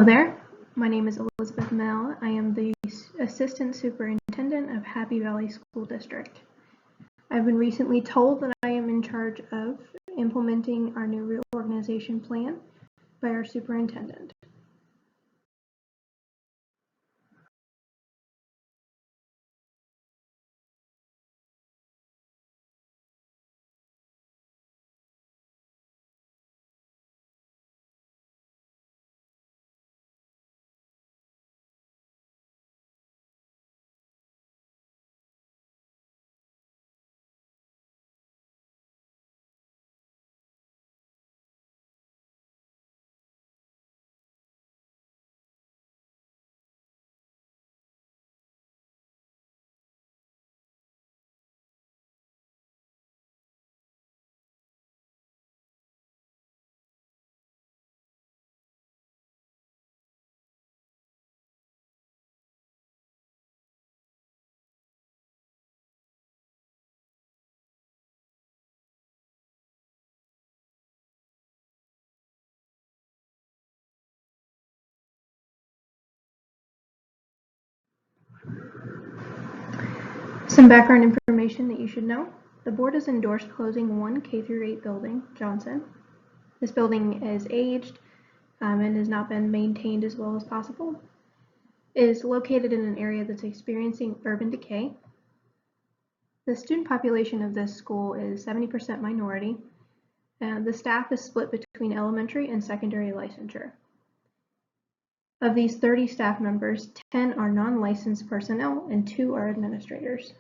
Hello there, my name is Elizabeth Mannella. I am the Assistant Superintendent of Happy Valley School District. I've been recently told that I am in charge of implementing our new reorganization plan by our superintendent. Some background information that you should know. The board has endorsed closing one K-8 building, Johnson. This building is aged and has not been maintained as well as possible. It is located in an area that's experiencing urban decay. The student population of this school is 70% minority, and the staff is split between elementary and secondary licensure. Of these 30 staff members, 10 are non-licensed personnel and 2 are administrators.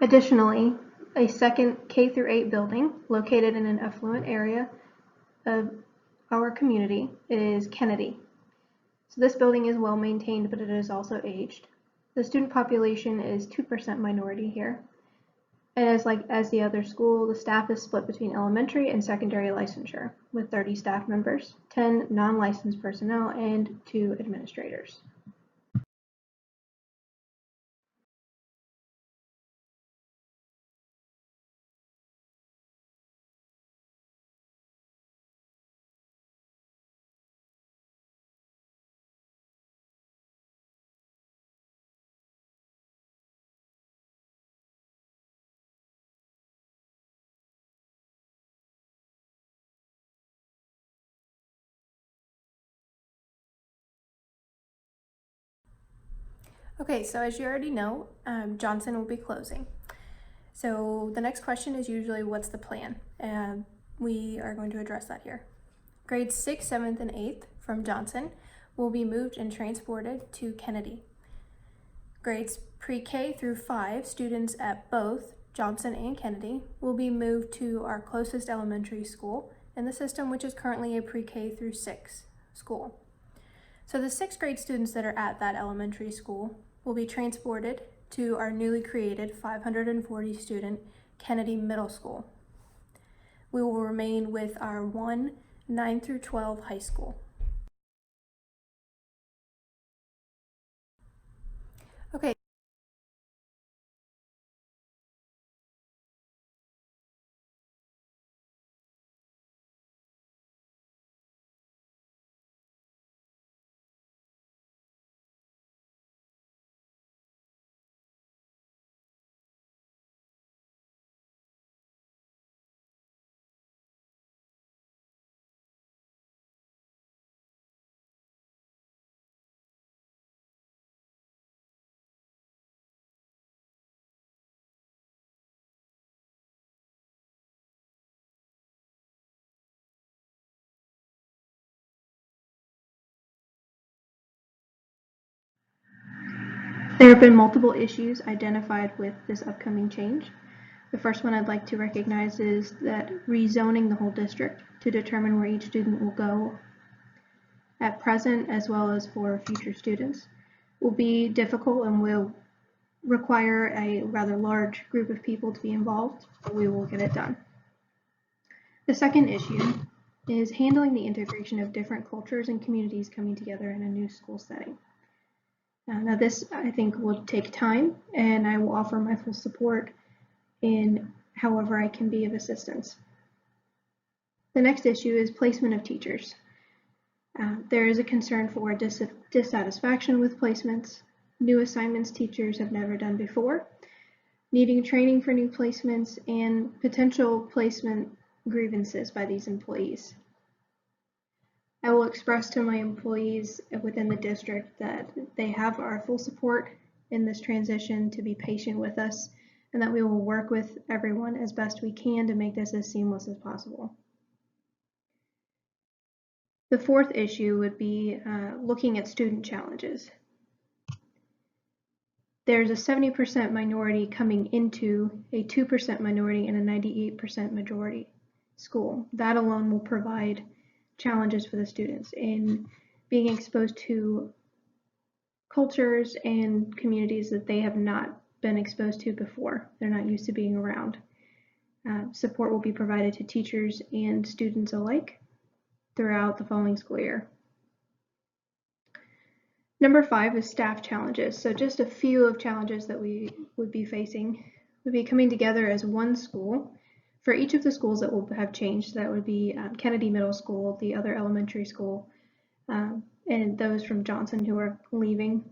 Additionally, a second K-8 building located in an affluent area of our community is Kennedy. So this building is well maintained, but it is also aged. The student population is 2% minority here. And as the other school, the staff is split between elementary and secondary licensure, with 30 staff members, 10 non-licensed personnel, and 2 administrators. Okay, so as you already know, Johnson will be closing. So the next question is usually what's the plan? We are going to address that here. Grades 6th, 7th, and 8th from Johnson will be moved and transported to Kennedy. Grades pre-K through 5 students at both Johnson and Kennedy will be moved to our closest elementary school in the system, which is currently a pre-K through 6 school. So the 6th grade students that are at that elementary school will be transported to our newly created 540 student Kennedy Middle School. We will remain with our 9 through 12 high school. Okay. There have been multiple issues identified with this upcoming change. The first one I'd like to recognize is that rezoning the whole district to determine where each student will go at present as well as for future students will be difficult and will require a rather large group of people to be involved, but we will get it done. The second issue is handling the integration of different cultures and communities coming together in a new school setting. Now this, I think, will take time, and I will offer my full support in however I can be of assistance. The next issue is placement of teachers. There is a concern for dissatisfaction with placements, new assignments teachers have never done before, needing training for new placements, and potential placement grievances by these employees. I will express to my employees within the district that they have our full support in this transition, to be patient with us, and that we will work with everyone as best we can to make this as seamless as possible. The fourth issue would be looking at student challenges. There's a 70% minority coming into a 2% minority and a 98% majority school. That alone will provide challenges for the students in being exposed to cultures and communities that they have not been exposed to before. They're not used to being around. Support will be provided to teachers and students alike throughout the following school year. Number 5 is staff challenges. So just a few of challenges that we would be facing would be coming together as one school. For each of the schools that will have changed, that would be Kennedy Middle School, the other elementary school, and those from Johnson who are leaving,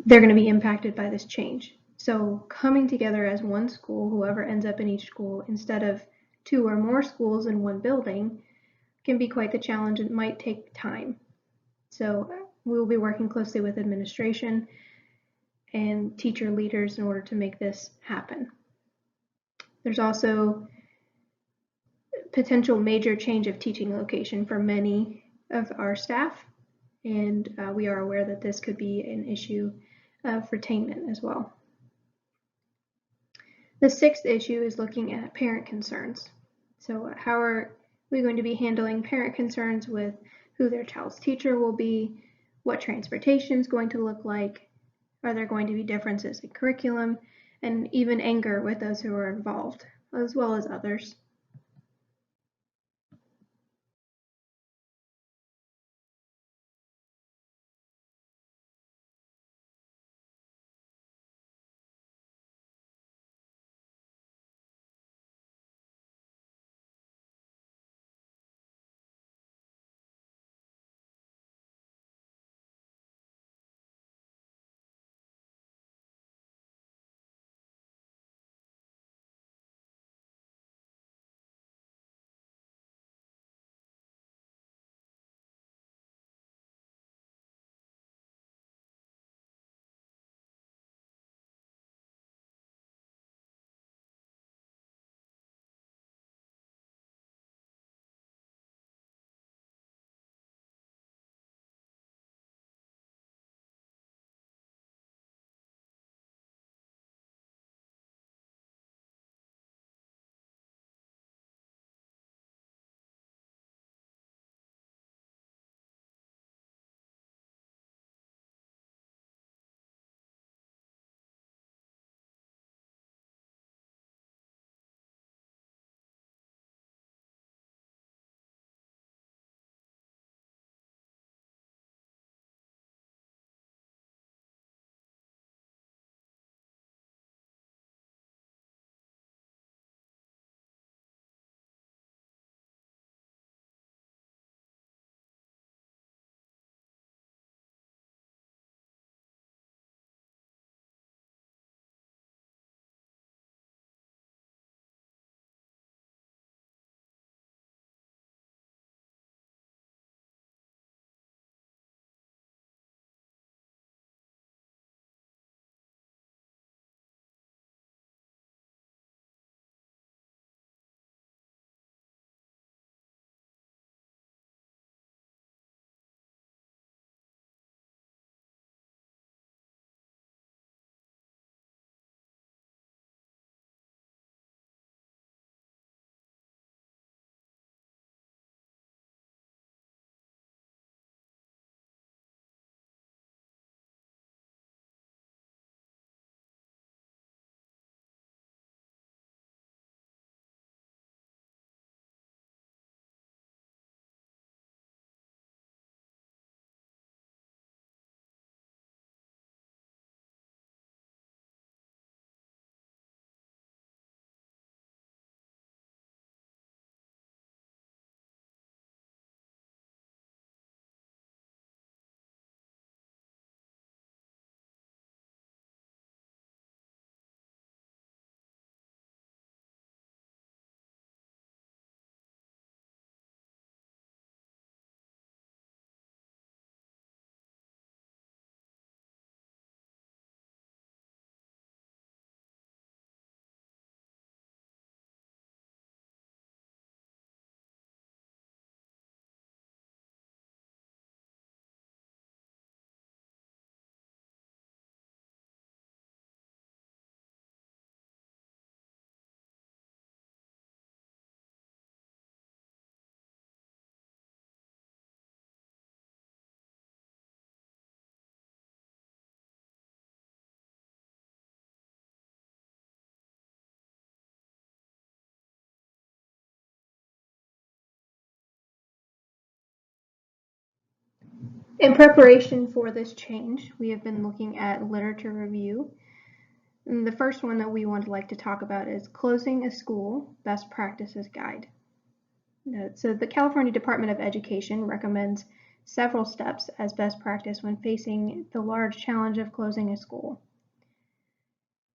they're going to be impacted by this change. So coming together as one school, whoever ends up in each school, instead of 2 or more schools in one building, can be quite the challenge and might take time. So we will be working closely with administration and teacher leaders in order to make this happen. There's also potential major change of teaching location for many of our staff, and we are aware that this could be an issue of retainment as well. The 6th issue is looking at parent concerns. So how are we going to be handling parent concerns with who their child's teacher will be, what transportation is going to look like, are there going to be differences in curriculum, and even anger with those who are involved, as well as others. In preparation for this change, we have been looking at literature review. And the first one that we would like to talk about is Closing a School Best Practices Guide. So the California Department of Education recommends several steps as best practice when facing the large challenge of closing a school.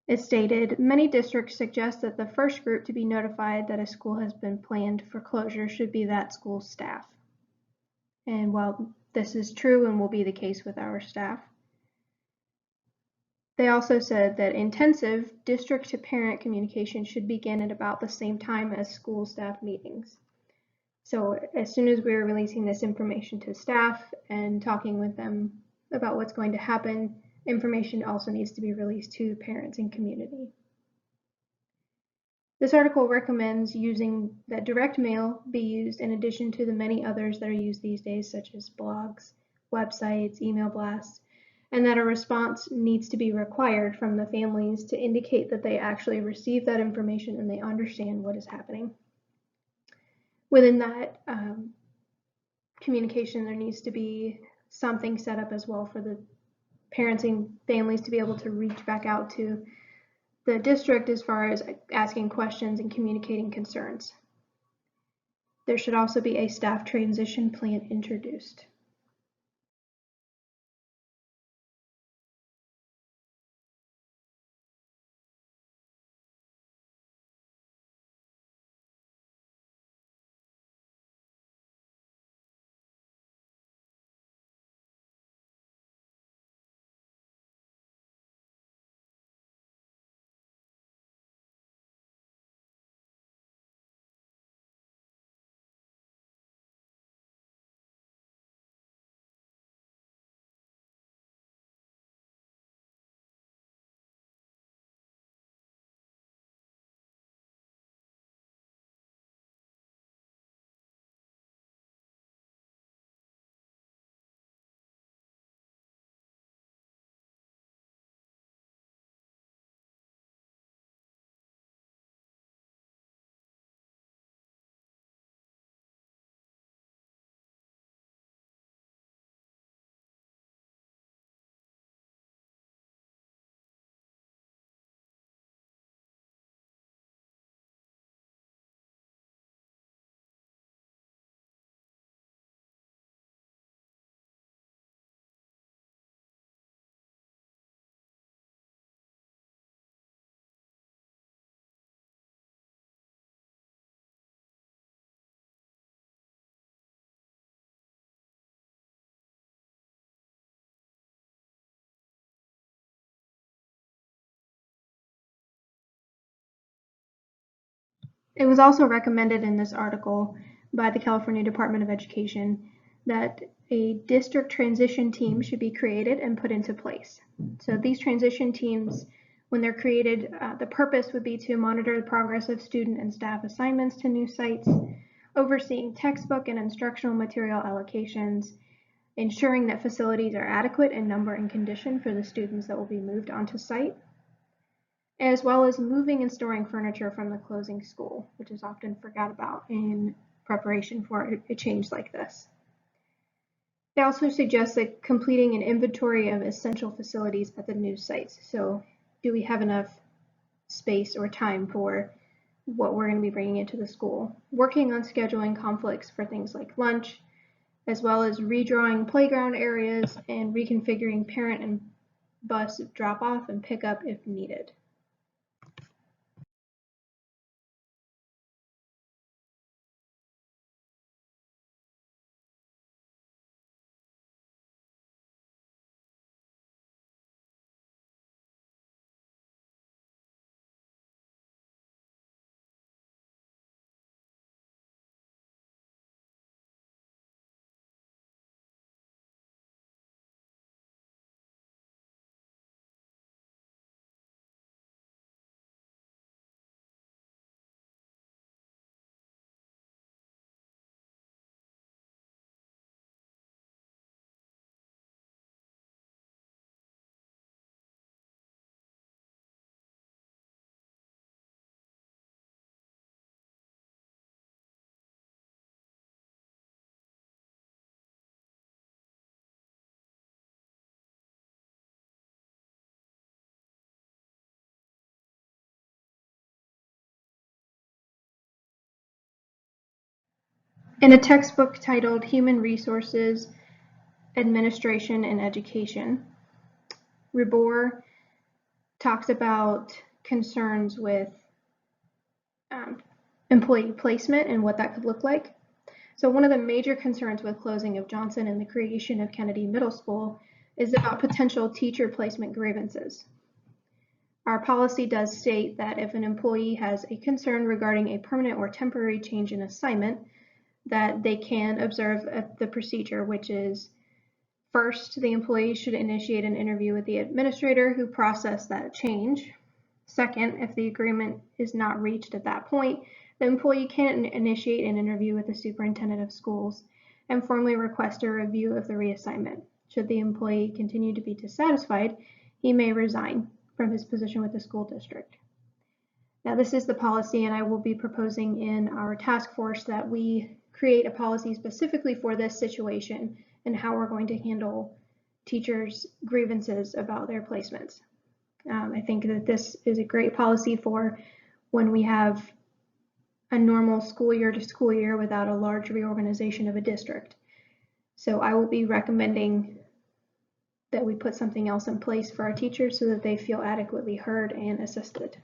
It stated, many districts suggest that the first group to be notified that a school has been planned for closure should be that school's staff. And while this is true and will be the case with our staff, they also said that intensive district-to-parent communication should begin at about the same time as school staff meetings. So as soon as we're releasing this information to staff and talking with them about what's going to happen, information also needs to be released to parents and community. This article recommends using that direct mail be used in addition to the many others that are used these days, such as blogs, websites, email blasts, and that a response needs to be required from the families to indicate that they actually receive that information and they understand what is happening. Within that communication, there needs to be something set up as well for the parents and families to be able to reach back out to the district as far as asking questions and communicating concerns. There should also be a staff transition plan introduced. It was also recommended in this article by the California Department of Education that a district transition team should be created and put into place. So these transition teams, when they're created, the purpose would be to monitor the progress of student and staff assignments to new sites, overseeing textbook and instructional material allocations, ensuring that facilities are adequate in number and condition for the students that will be moved onto site, as well as moving and storing furniture from the closing school, which is often forgot about in preparation for a change like this. They also suggest that completing an inventory of essential facilities at the new sites. So do we have enough space or time for what we're going to be bringing into the school? Working on scheduling conflicts for things like lunch, as well as redrawing playground areas and reconfiguring parent and bus drop off and pickup if needed. In a textbook titled Human Resources, Administration and Education, Ribor talks about concerns with employee placement and what that could look like. So one of the major concerns with closing of Johnson and the creation of Kennedy Middle School is about potential teacher placement grievances. Our policy does state that if an employee has a concern regarding a permanent or temporary change in assignment, that they can observe the procedure, which is first, the employee should initiate an interview with the administrator who processed that change. Second, if the agreement is not reached at that point, the employee can initiate an interview with the superintendent of schools and formally request a review of the reassignment. Should the employee continue to be dissatisfied, he may resign from his position with the school district. Now, this is the policy, and I will be proposing in our task force that we create a policy specifically for this situation and how we're going to handle teachers' grievances about their placements. I think that this is a great policy for when we have a normal school year to school year without a large reorganization of a district. So I will be recommending that we put something else in place for our teachers so that they feel adequately heard and assisted.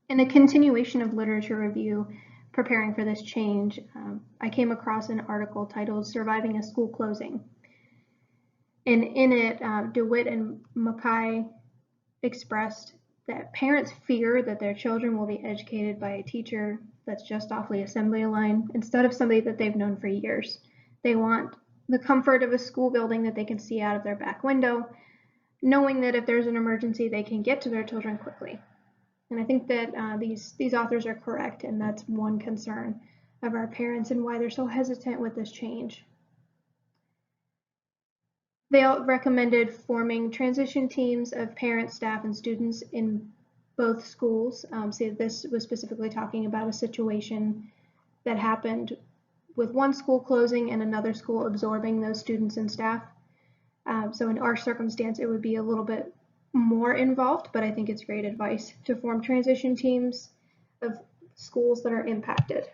In a continuation of literature review, preparing for this change, I came across an article titled Surviving a School Closing. And in it, DeWitt and Mackay expressed that parents fear that their children will be educated by a teacher that's just off the assembly line instead of somebody that they've known for years. They want the comfort of a school building that they can see out of their back window, knowing that if there's an emergency, they can get to their children quickly. And I think that these authors are correct, and that's one concern of our parents and why they're so hesitant with this change. They all recommended forming transition teams of parents, staff, and students in both schools. So this was specifically talking about a situation that happened with one school closing and another school absorbing those students and staff. So in our circumstance, it would be a little bit more involved, but I think it's great advice to form transition teams of schools that are impacted.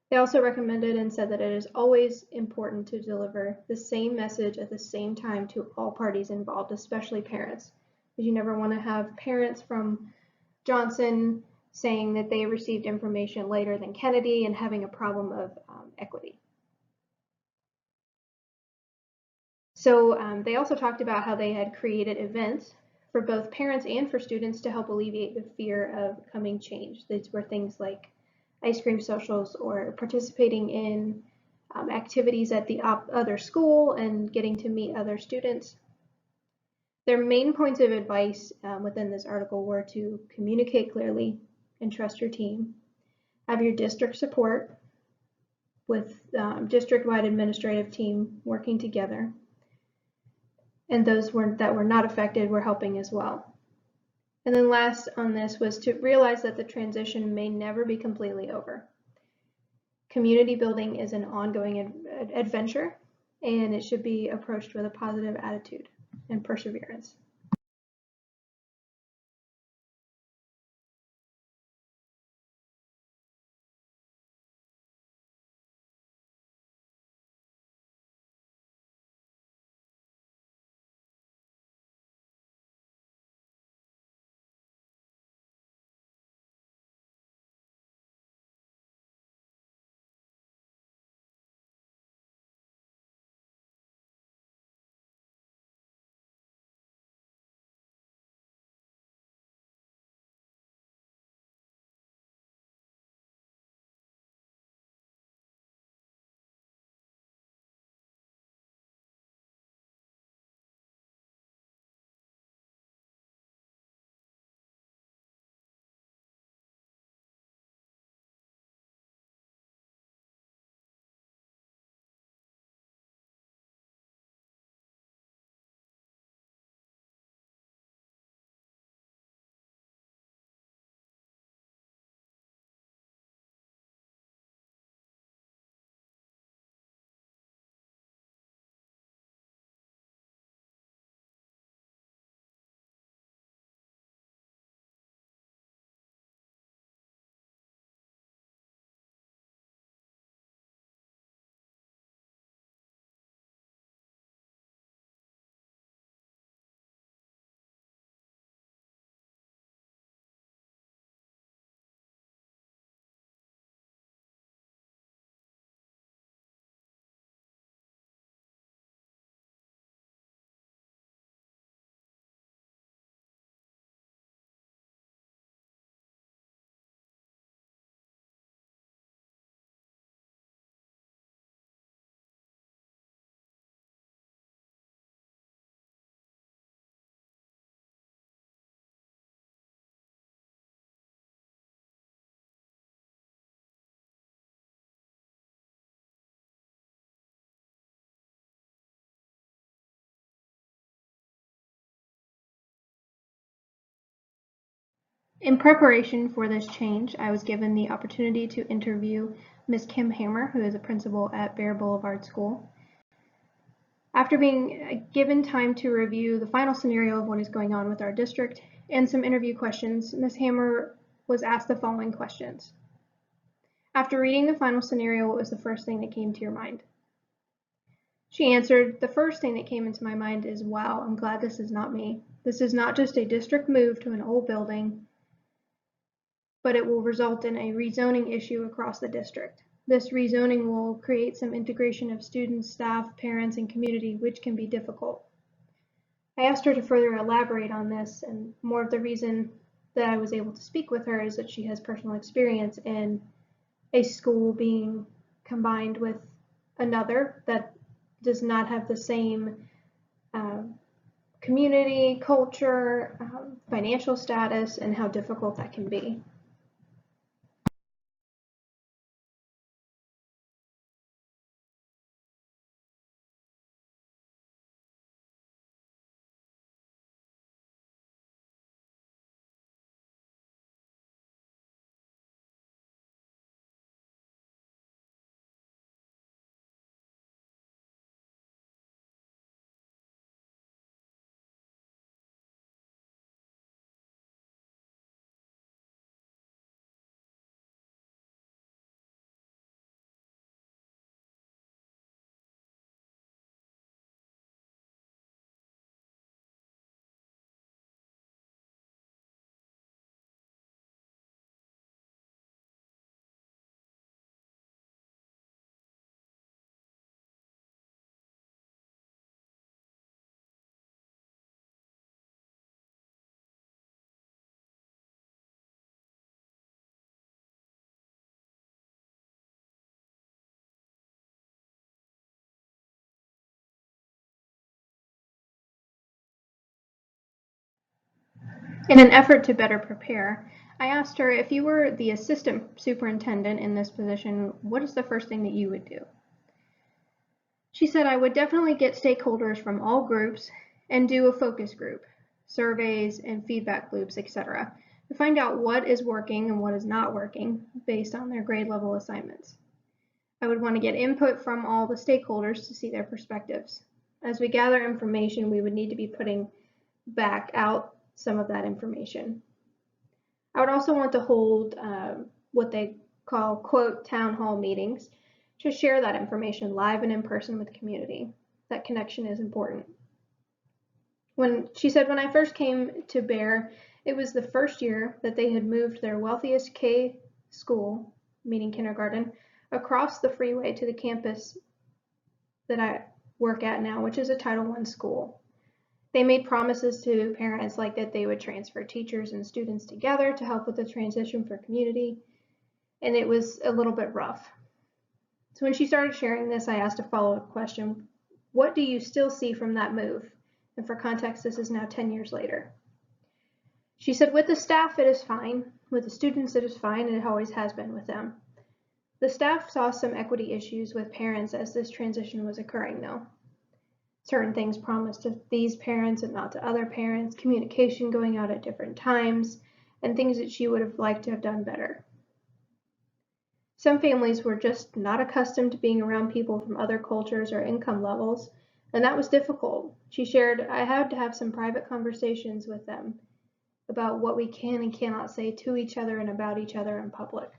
They also recommended and said that it is always important to deliver the same message at the same time to all parties involved, especially parents, because you never want to have parents from Johnson saying that they received information later than Kennedy and having a problem of equity. So they also talked about how they had created events for both parents and for students to help alleviate the fear of coming change. These were things like ice cream socials or participating in activities at the other school and getting to meet other students. Their main points of advice within this article were to communicate clearly and trust your team, have your district support with district-wide administrative team working together, and those that were not affected were helping as well. And then last on this was to realize that the transition may never be completely over. Community building is an ongoing adventure, and it should be approached with a positive attitude and perseverance. In preparation for this change, I was given the opportunity to interview Ms. Kim Hammer, who is a principal at Bear Boulevard School. After being given time to review the final scenario of what is going on with our district and some interview questions, Ms. Hammer was asked the following questions. After reading the final scenario, what was the first thing that came to your mind? She answered, the first thing that came into my mind is, wow, I'm glad this is not me. This is not just a district move to an old building, but it will result in a rezoning issue across the district. This rezoning will create some integration of students, staff, parents, and community, which can be difficult. I asked her to further elaborate on this, and more of the reason that I was able to speak with her is that she has personal experience in a school being combined with another that does not have the same community, culture, financial status, and how difficult that can be. In an effort to better prepare, I asked her, if you were the assistant superintendent in this position, what is the first thing that you would do? She said, I would definitely get stakeholders from all groups and do a focus group, surveys and feedback loops, etc., to find out what is working and what is not working based on their grade level assignments. I would want to get input from all the stakeholders to see their perspectives. As we gather information, we would need to be putting back out some of that information. I would also want to hold what they call, quote, town hall meetings to share that information live and in person with the community. That connection is important. She said, when I first came to Bear, it was the first year that they had moved their wealthiest K school, meaning kindergarten, across the freeway to the campus that I work at now, which is a Title I school. They made promises to parents like that they would transfer teachers and students together to help with the transition for community, and it was a little bit rough. So when she started sharing this, I asked a follow-up question. What do you still see from that move? And for context, this is now 10 years later. She said, with the staff, it is fine. With the students, it is fine, and it always has been with them. The staff saw some equity issues with parents as this transition was occurring, though. Certain things promised to these parents and not to other parents, communication going out at different times, and things that she would have liked to have done better. Some families were just not accustomed to being around people from other cultures or income levels, and that was difficult. She shared, I had to have some private conversations with them about what we can and cannot say to each other and about each other in public.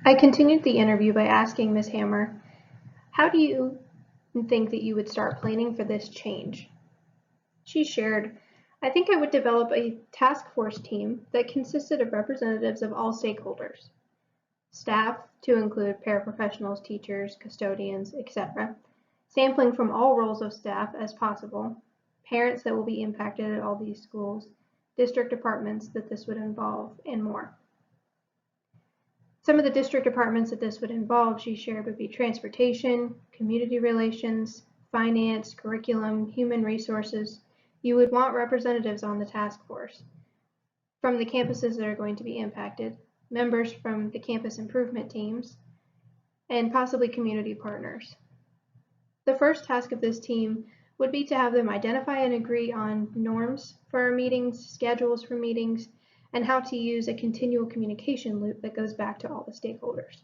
I continued the interview by asking Ms. Hammer, how do you think that you would start planning for this change? She shared, I think I would develop a task force team that consisted of representatives of all stakeholders. Staff, to include paraprofessionals, teachers, custodians, etc., sampling from all roles of staff as possible, parents that will be impacted at all these schools, district departments that this would involve, and more. Some of the district departments that this would involve, she shared, would be transportation, community relations, finance, curriculum, human resources. You would want representatives on the task force from the campuses that are going to be impacted, members from the campus improvement teams, and possibly community partners. The first task of this team would be to have them identify and agree on norms for our meetings, schedules for meetings, and how to use a continual communication loop that goes back to all the stakeholders.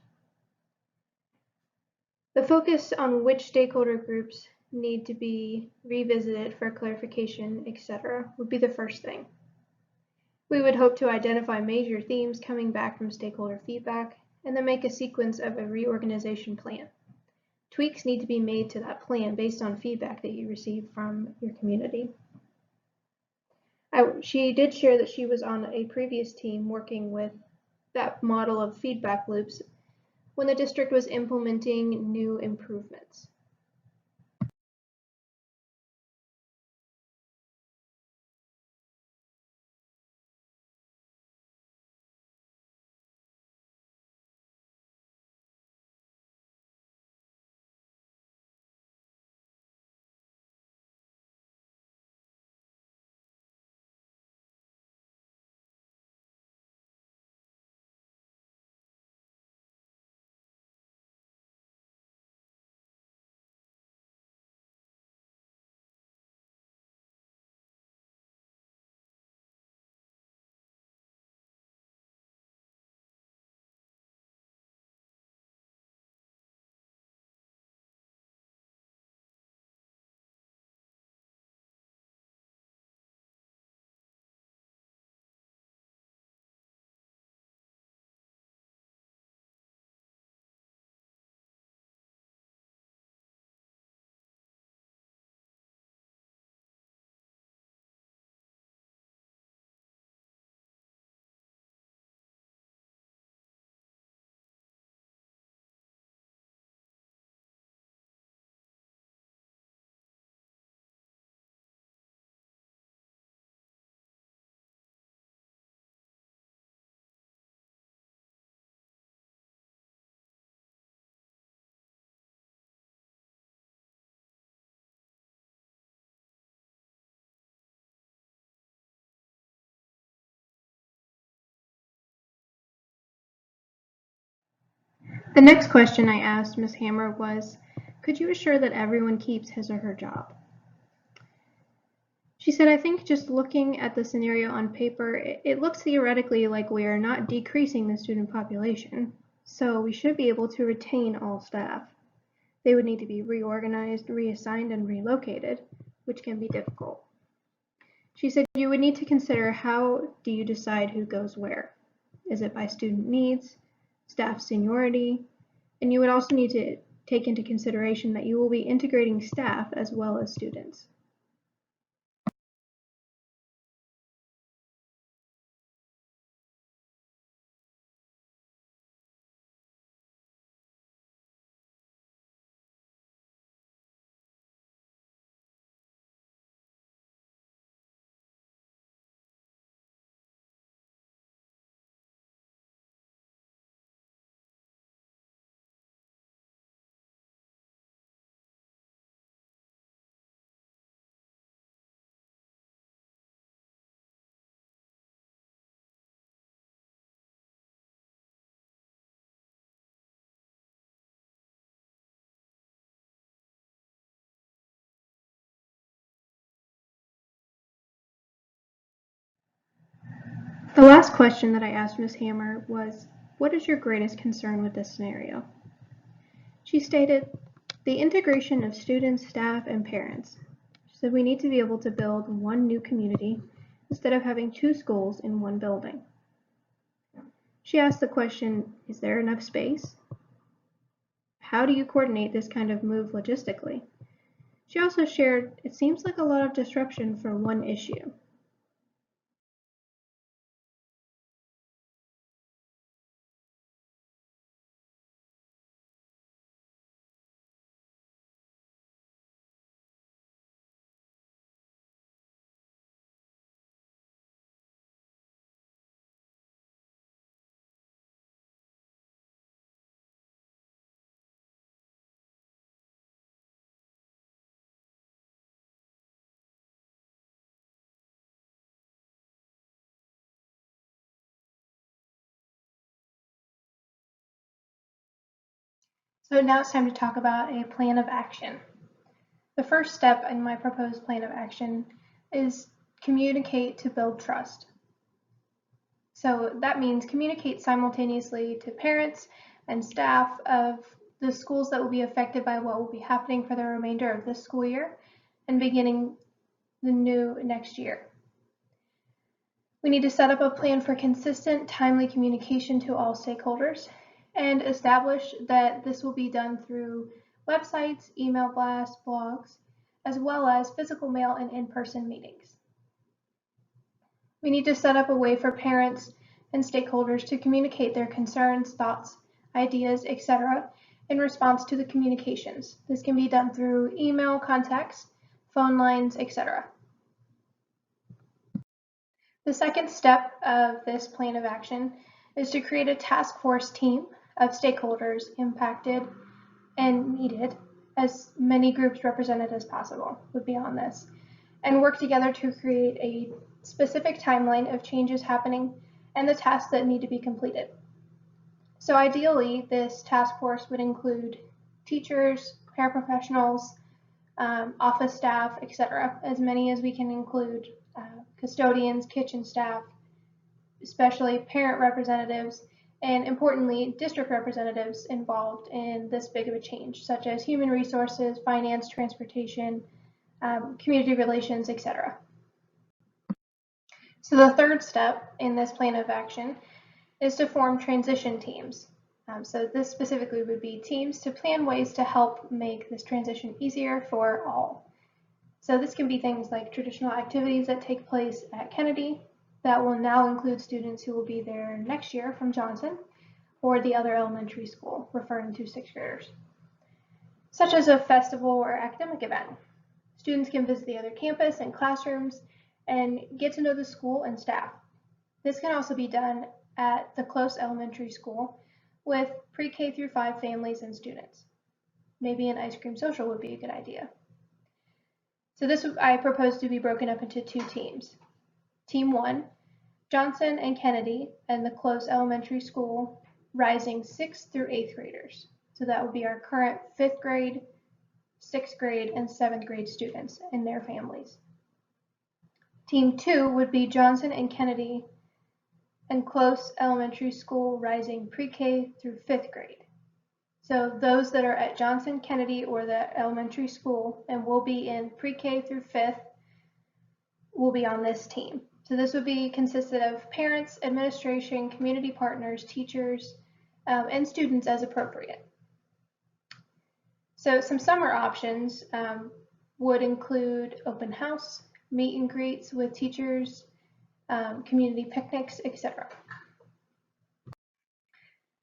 The focus on which stakeholder groups need to be revisited for clarification, etc., would be the first thing. We would hope to identify major themes coming back from stakeholder feedback and then make a sequence of a reorganization plan. Tweaks need to be made to that plan based on feedback that you receive from your community. She did share that she was on a previous team working with that model of feedback loops when the district was implementing new improvements. The next question I asked Ms. Hammer was, could you assure that everyone keeps his or her job? She said, I think just looking at the scenario on paper, it looks theoretically like we are not decreasing the student population, so we should be able to retain all staff. They would need to be reorganized, reassigned, and relocated, which can be difficult. She said you would need to consider, how do you decide who goes where? Is it by student needs, staff seniority? And you would also need to take into consideration that you will be integrating staff as well as students. The last question that I asked Ms. Hammer was, what is your greatest concern with this scenario? She stated, the integration of students, staff, and parents. She said we need to be able to build one new community instead of having two schools in one building. She asked the question, is there enough space? How do you coordinate this kind of move logistically? She also shared, it seems like a lot of disruption for one issue. So now it's time to talk about a plan of action. The first step in my proposed plan of action is communicate to build trust. So that means communicate simultaneously to parents and staff of the schools that will be affected by what will be happening for the remainder of this school year and beginning the new next year. We need to set up a plan for consistent, timely communication to all stakeholders and establish that this will be done through websites, email blasts, blogs, as well as physical mail and in-person meetings. We need to set up a way for parents and stakeholders to communicate their concerns, thoughts, ideas, etc. in response to the communications. This can be done through email contacts, phone lines, etc. The second step of this plan of action is to create a task force team of stakeholders impacted and needed, as many groups represented as possible would be on this, and work together to create a specific timeline of changes happening and the tasks that need to be completed. So ideally, this task force would include teachers, paraprofessionals, office staff, etc., as many as we can include, custodians, kitchen staff, especially parent representatives, and importantly, district representatives involved in this big of a change, such as human resources, finance, transportation, community relations, etc. So the third step in this plan of action is to form transition teams. So this specifically would be teams to plan ways to help make this transition easier for all. So this can be things like traditional activities that take place at Kennedy that will now include students who will be there next year from Johnson or the other elementary school, referring to sixth graders, such as a festival or academic event. Students can visit the other campus and classrooms and get to know the school and staff. This can also be done at the close elementary school with pre-K through 5 families and students. Maybe an ice cream social would be a good idea. So this I propose to be broken up into two teams. Team 1, Johnson and Kennedy and the close elementary school rising 6th through 8th graders. So that would be our current 5th grade, 6th grade, and 7th grade students and their families. Team 2 would be Johnson and Kennedy and Close Elementary School, rising pre-K through 5th grade. So those that are at Johnson, Kennedy, or the elementary school and will be in pre-K through 5th will be on this team. So this would be consisted of parents, administration, community partners, teachers, and students as appropriate. So some summer options would include open house, meet and greets with teachers, community picnics, etc.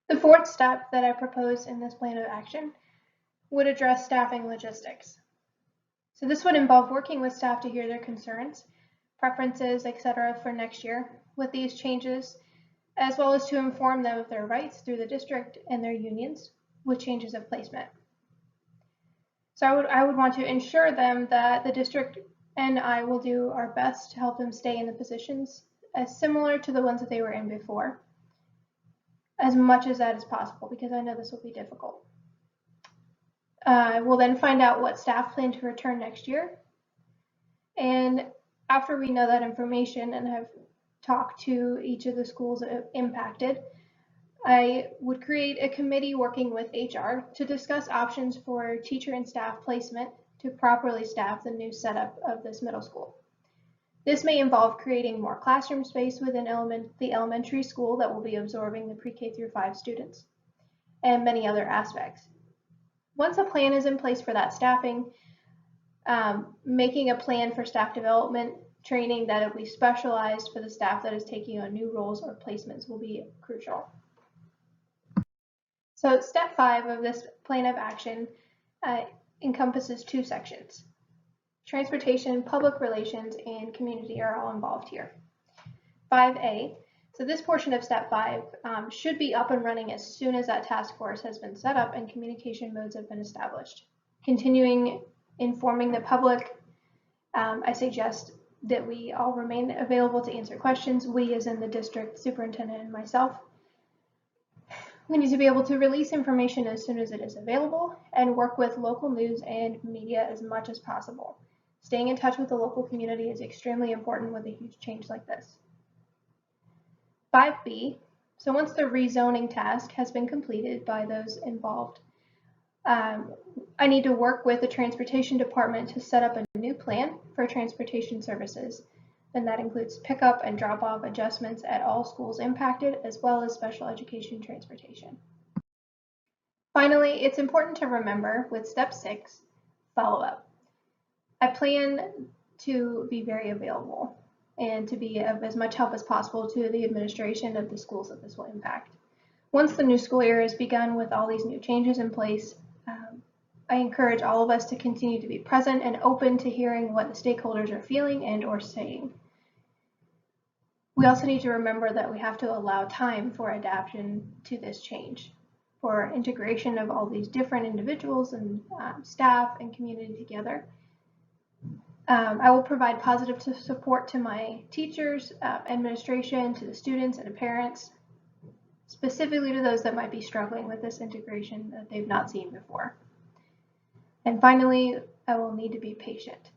The fourth step that I propose in this plan of action would address staffing logistics. So this would involve working with staff to hear their concerns, preferences, etc. for next year with these changes, as well as to inform them of their rights through the district and their unions with changes of placement. So I would want to ensure them that the district and I will do our best to help them stay in the positions as similar to the ones that they were in before, as much as that is possible, because I know this will be difficult. We'll then find out what staff plan to return next year. And after we know that information and have talked to each of the schools impacted, I would create a committee working with HR to discuss options for teacher and staff placement to properly staff the new setup of this middle school. This may involve creating more classroom space within the elementary school that will be absorbing the pre-K through 5 students, and many other aspects. Once a plan is in place for that staffing, making a plan for staff development training that will be specialized for the staff that is taking on new roles or placements will be crucial. So step 5 of this plan of action encompasses 2 sections. Transportation, public relations, and community are all involved here. 5A, so this portion of step 5 should be up and running as soon as that task force has been set up and communication modes have been established. Continuing informing the public, I suggest that we all remain available to answer questions, we as in the district superintendent and myself. We need to be able to release information as soon as it is available and work with local news and media as much as possible. Staying in touch with the local community is extremely important with a huge change like this. 5B, so once the rezoning task has been completed by those involved, I need to work with the transportation department to set up a new plan for transportation services. And that includes pickup and drop-off adjustments at all schools impacted, as well as special education transportation. Finally, it's important to remember with step 6, follow-up. I plan to be very available and to be of as much help as possible to the administration of the schools that this will impact. Once the new school year has begun with all these new changes in place, I encourage all of us to continue to be present and open to hearing what the stakeholders are feeling and or saying. We also need to remember that we have to allow time for adaptation to this change, for integration of all these different individuals and staff and community together. I will provide positive support to my teachers, administration, to the students and the parents, specifically to those that might be struggling with this integration that they've not seen before. And finally, I will need to be patient.